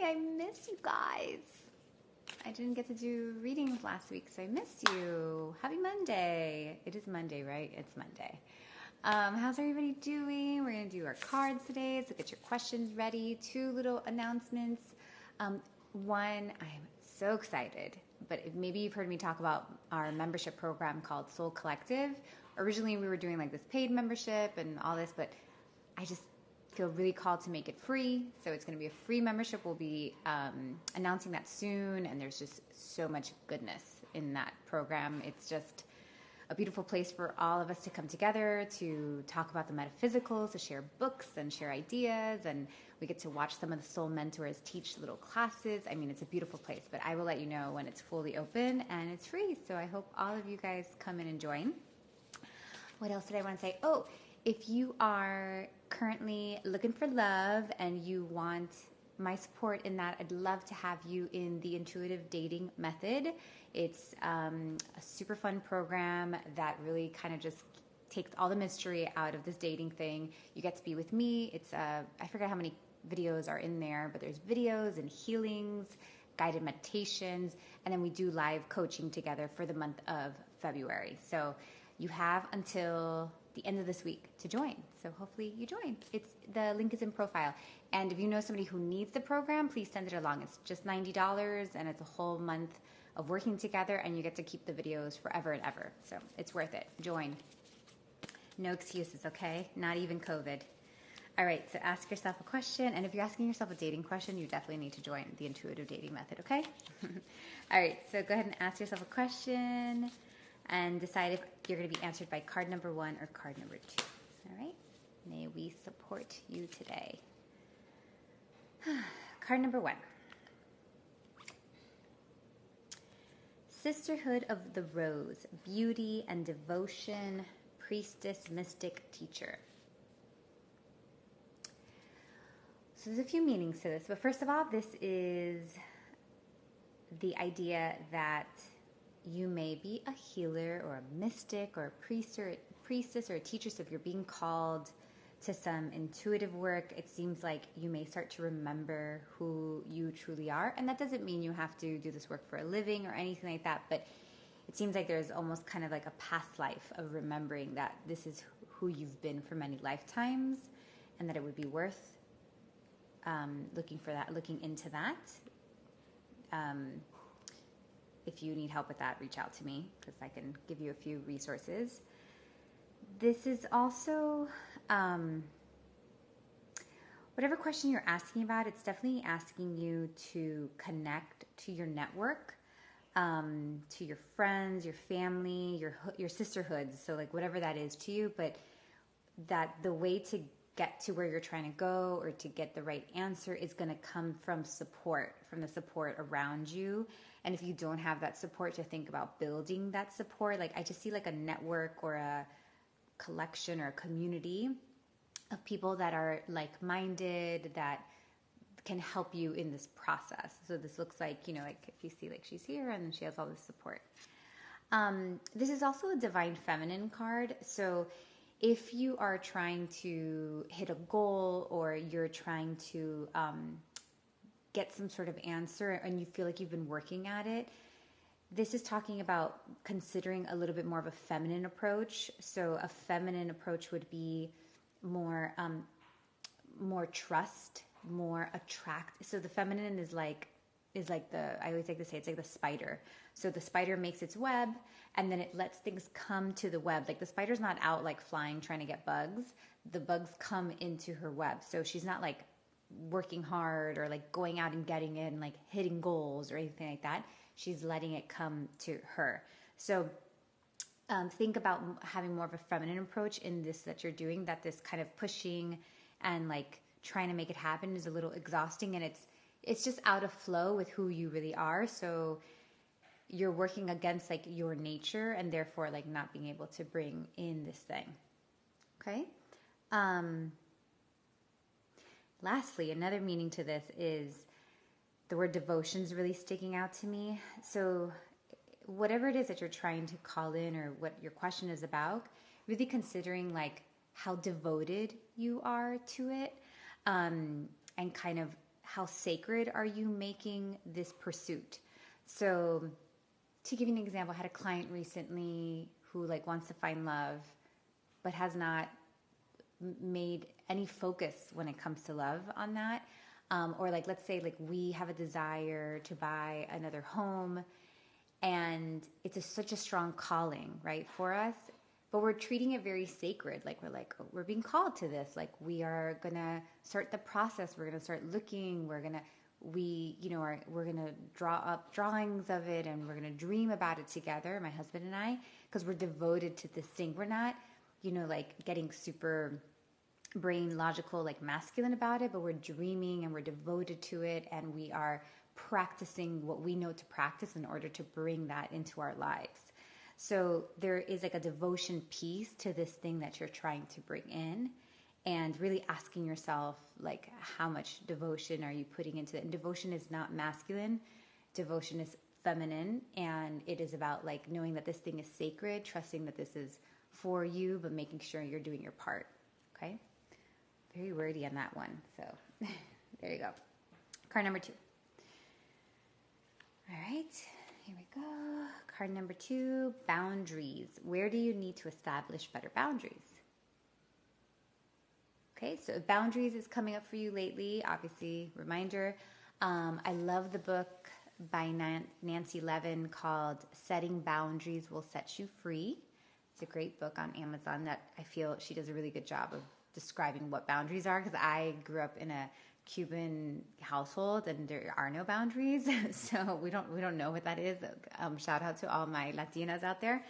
I miss you guys. I didn't get to do readings last week, so I missed you. Happy Monday. It is Monday, right? It's Monday. How's everybody doing? We're going to do our cards today, so get your questions ready. Two little announcements. One, I'm so excited, but maybe you've heard me talk about our membership program called Soul Collective. Originally, we were doing like this paid membership and all this, but I just feel really called to make it free. So it's going to be a free membership. We'll be announcing that soon, and there's just so much goodness in that program. It's just a beautiful place for all of us to come together to talk about the metaphysical, to share books and share ideas, and we get to watch some of the soul mentors teach little classes. I mean, it's a beautiful place, but I will let you know when it's fully open and it's free. So I hope all of you guys come in and join. What else did I want to say? Oh, if you are currently looking for love and you want my support in that, I'd love to have you in the Intuitive Dating Method. It's a super fun program that really kind of just takes all the mystery out of this dating thing. You get to be with me. It's I forget how many videos are in there, but there's videos and healings, guided meditations, and then we do live coaching together for the month of February. So you have until the end of this week to join. So hopefully you join. The link is in profile. And if you know somebody who needs the program, please send it along. It's just $90 and it's a whole month of working together, and you get to keep the videos forever and ever. So it's worth it. Join. No excuses, okay? Not even COVID. All right, so ask yourself a question. And if you're asking yourself a dating question, you definitely need to join the Intuitive Dating Method, okay? All right, so go ahead and ask yourself a question and decide if you're going to be answered by card number 1 or card number 2. All right? May we support you today. Card number 1. Sisterhood of the Rose, beauty and devotion, priestess, mystic, teacher. So there's a few meanings to this, but first of all, this is the idea that you may be a healer or a mystic or a priest or a priestess or a teacher. So if you're being called to some intuitive work, it seems like you may start to remember who you truly are. And that doesn't mean you have to do this work for a living or anything like that, but it seems like there's almost kind of like a past life of remembering that this is who you've been for many lifetimes, and that it would be worth looking into that. If you need help with that, reach out to me because I can give you a few resources. This is also, whatever question you're asking about, it's definitely asking you to connect to your network, to your friends, your family, your sisterhoods. So like whatever that is to you, but that the way to get to where you're trying to go or to get the right answer is going to come from the support around you. And if you don't have that support, to think about building that support. Like I just see like a network or a collection or a community of people that are like-minded, that can help you in this process. So this looks like, like if you see like she's here and she has all this support. This is also a Divine Feminine card. So if you are trying to hit a goal or you're trying to get some sort of answer and you feel like you've been working at it, this is talking about considering a little bit more of a feminine approach. So a feminine approach would be more trust, more attract. So the feminine is like I always like to say, it's like the spider. So the spider makes its web and then it lets things come to the web. Like the spider's not out like flying trying to get bugs. The bugs come into her web. So she's not like working hard or like going out and getting it and like hitting goals or anything like that. She's letting it come to her. So think about having more of a feminine approach in this that you're doing, that this kind of pushing and like trying to make it happen is a little exhausting, and it's just out of flow with who you really are. So you're working against like your nature and therefore like not being able to bring in this thing. Okay. Lastly, another meaning to this is the word devotion is really sticking out to me. So whatever it is that you're trying to call in or what your question is about, really considering like how devoted you are to it, and kind of how sacred are you making this pursuit? So to give you an example, I had a client recently who like wants to find love, but has not made any focus when it comes to love on that. Or like, let's say like we have a desire to buy another home and it's such a strong calling, right, for us, but we're treating it very sacred. Like we're like, oh, we're being called to this. Like we are going to start the process. We're going to start looking. We're going to draw up drawings of it and we're going to dream about it together, my husband and I, because we're devoted to this thing. We're not, like getting super brain logical, like masculine about it, but we're dreaming and we're devoted to it and we are practicing what we know to practice in order to bring that into our lives. So there is like a devotion piece to this thing that you're trying to bring in, and really asking yourself like how much devotion are you putting into it. And devotion is not masculine, devotion is feminine, and it is about like knowing that this thing is sacred, trusting that this is for you, but making sure you're doing your part. Okay, very wordy on that one, so there you go. Card number 2. All right, here we go. Card number 2, boundaries. Where do you need to establish better boundaries? Okay, so if boundaries is coming up for you lately, obviously, reminder. I love the book by Nancy Levin called Setting Boundaries Will Set You Free. It's a great book on Amazon that I feel she does a really good job of describing what boundaries are, because I grew up in a Cuban household and there are no boundaries, so we don't know what that is. Shout out to all my Latinas out there,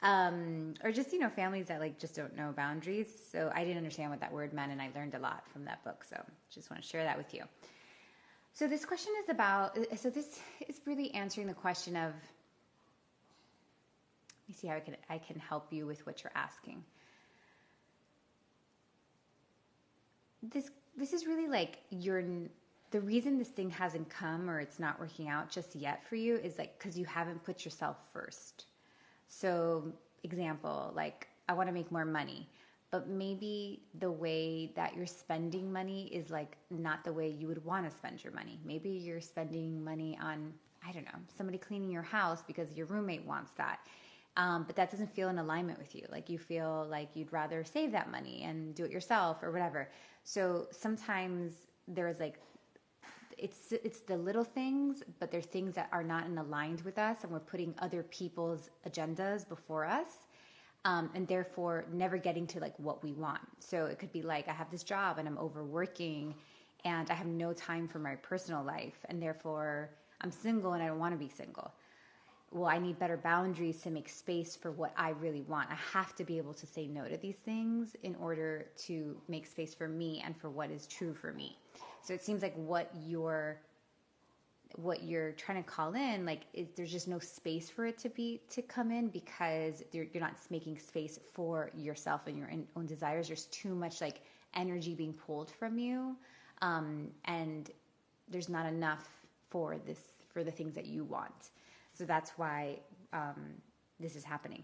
or just families that like just don't know boundaries. So I didn't understand what that word meant, and I learned a lot from that book. So just want to share that with you. So this question is about. So this is really answering the question of. Let me see how I can help you with what you're asking. This is really like the reason this thing hasn't come or it's not working out just yet for you is like because you haven't put yourself first. So example, like I want to make more money, but maybe the way that you're spending money is like not the way you would want to spend your money. Maybe you're spending money on, I don't know, somebody cleaning your house because your roommate wants that. But that doesn't feel in alignment with you. Like you feel like you'd rather save that money and do it yourself or whatever. So sometimes there's like, it's the little things, but they're things that are not in aligned with us, and we're putting other people's agendas before us, and therefore never getting to like what we want. So it could be like, I have this job and I'm overworking and I have no time for my personal life, and therefore I'm single and I don't want to be single. Well, I need better boundaries to make space for what I really want. I have to be able to say no to these things in order to make space for me and for what is true for me. So it seems like what you're trying to call in, like there's just no space for it to come in because you're not making space for yourself and your own desires. There's too much like energy being pulled from you, and there's not enough for the things that you want. So that's why this is happening.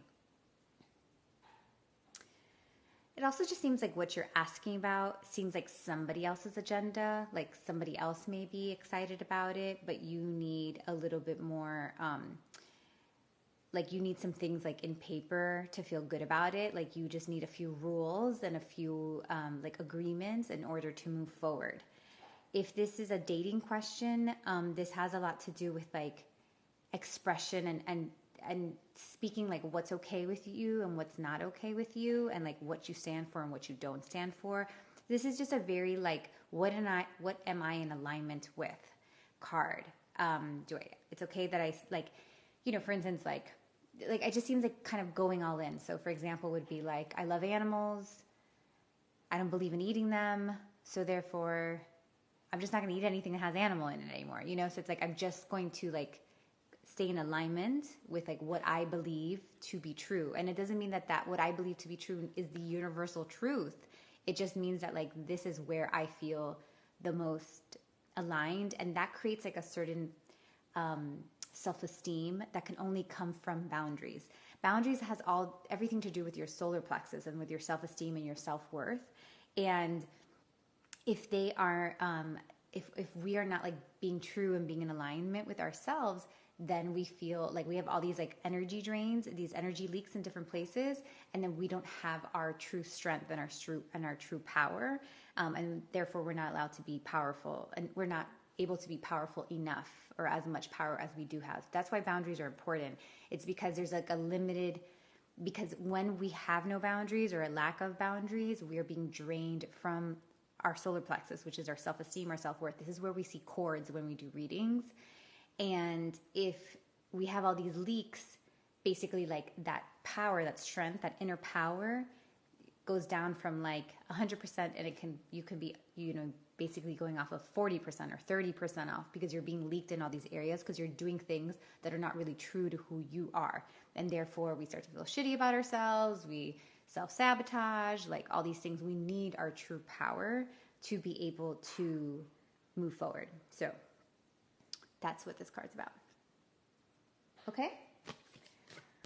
It also just seems like what you're asking about seems like somebody else's agenda, like somebody else may be excited about it, but you need a little bit more, like you need some things like in paper to feel good about it. Like you just need a few rules and a few like agreements in order to move forward. If this is a dating question, this has a lot to do with like expression and speaking like what's okay with you and what's not okay with you, and like what you stand for and what you don't stand for. This is just a very like what am I in alignment with card. It's okay that I like, for instance, like it just seems like kind of going all in. So for example would be like, I love animals, I don't believe in eating them, so therefore I'm just not going to eat anything that has animal in it anymore, so it's like I'm just going to like stay in alignment with like what I believe to be true. And it doesn't mean that what I believe to be true is the universal truth. It just means that like this is where I feel the most aligned, and that creates like a certain self-esteem that can only come from boundaries. Boundaries has everything to do with your solar plexus and with your self-esteem and your self-worth. And if they are if we are not like being true and being in alignment with ourselves, then we feel like we have all these like energy drains, these energy leaks in different places, and then we don't have our true strength and our true power, and therefore we're not allowed to be powerful, and we're not able to be powerful enough or as much power as we do have. That's why boundaries are important. It's because there's like a limited, because when we have no boundaries or a lack of boundaries, we are being drained from our solar plexus, which is our self-esteem, our self-worth. This is where we see cords when we do readings. And if we have all these leaks, basically like that power, that strength, that inner power goes down from like 100%, and you can be, basically going off of 40% or 30% off, because you're being leaked in all these areas because you're doing things that are not really true to who you are. And therefore we start to feel shitty about ourselves. We self-sabotage, like all these things. We need our true power to be able to move forward. So that's what this card's about. Okay?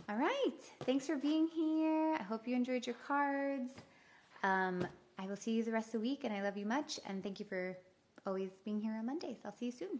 All right. Thanks for being here. I hope you enjoyed your cards. I will see you the rest of the week, and I love you much. And thank you for always being here on Mondays. I'll see you soon.